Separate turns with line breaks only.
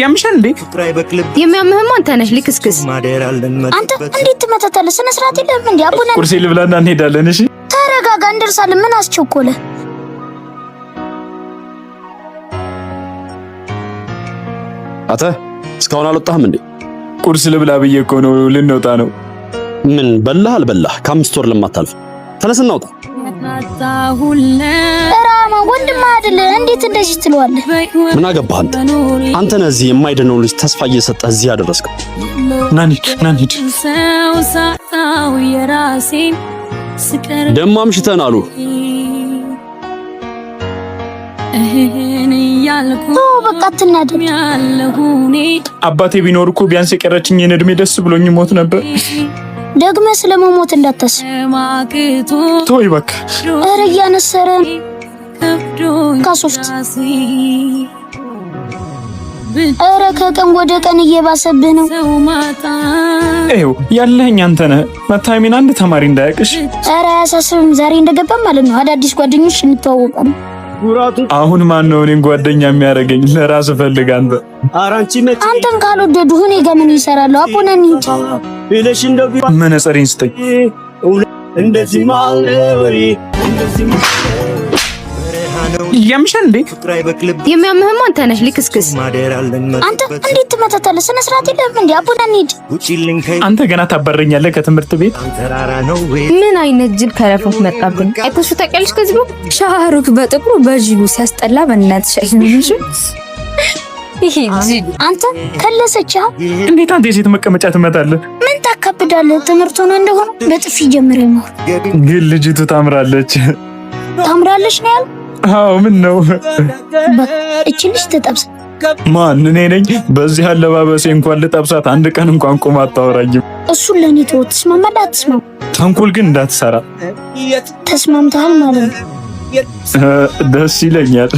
ያምሻል እንዴ?
የሚያምህም አንተ ነሽ ልክስክስ። አንተ እንዴት ትመታታለህ? ስነ ስርዓት የለህም እንዴ? አቡና
ቁርሴ ልብላና እንሄዳለን። እሺ
ተረጋጋ፣ እንደርሳለን። ምን አስቸኮለ?
አተ እስካሁን አልወጣህም እንዴ?
ቁርስ ልብላ ብዬ እኮ ነው። ልንወጣ ነው።
ምን በላህ አልበላህ ከ5 ወር ለማታልፍ ተነስና ውጣ።
ራማ ወንድም አይደል? እንዴት እንደዚህ ትለዋለህ?
ምን አገባህ አንተ? አንተ ነህ እዚህ የማይደነው ልጅ ተስፋ እየሰጠህ እዚህ ያደረስከው።
ናኒድ
ደሞ አምሽተን አሉ።
በቃ አትናደድ።
አባቴ ቢኖር እኮ ቢያንስ የቀረችኝን እድሜ ደስ ብሎኝ ሞት ነበር።
ደግመ ስለመሞት እንዳታስብ።
ተወይ በቃ።
ኧረ እያነሰረን ካሶፍት። ኧረ ከቀን ወደ ቀን እየባሰብህ ነው።
ይኸው ያለኸኝ አንተ ነህ። መታየሜን አንድ ተማሪ እንዳያውቅሽ።
ኧረ አያሳስብም። ዛሬ እንደገባን ማለት ነው አዳዲስ ጓደኞች እንተዋወቃለን።
አሁን ማን ነው እኔን ጓደኛ የሚያደርገኝ? ለራስ ፈልግ አንተ።
አንተን ካልወደዱ እኔ ጋር ምን ይሰራሉ? አቦነን እንጂ
መነጽሬን ስጠኝ። ያምሻል እንዴ?
የሚያምህም አንተ ነሽ ልክስክስ። አንተ እንዴት ትመታታለህ? ስነ ስርዓት የለህም እንዴ? አቦነን እንጂ
አንተ ገና ታባረኛለህ ከትምህርት ቤት።
ምን አይነት ጅል ከረፈት መጣብን። አይተሽው ታውቂያለሽ? ከዚህ ነው ሻሩክ በጥቁሩ በጅሉ ሲያስጠላ። በእናትሽ አይልምሽ ይሄ ጅል። አንተ ከለሰቻ።
እንዴት አንተ የሴት መቀመጫ ትመታለህ?
ምን ታካብዳለህ? ትምህርት ሆነ እንደሆነ በጥፊ ጀምረህ ነው።
ግን ልጅቱ ታምራለች።
ታምራለች ነው ያለው?
አዎ ምን ነው?
እቺ ልጅ ተጠብሳ።
ማን? እኔ ነኝ? በዚህ አለባበሴ እንኳን ልጠብሳት አንድ ቀን እንኳን ቆማ አታወራኝም።
እሱን ለኔ ተወው። ትስማማለህ አትስማማ?
ተንኮል ግን እንዳትሰራ።
ተስማምተሃል ማለት ነው?
ደስ ይለኛል።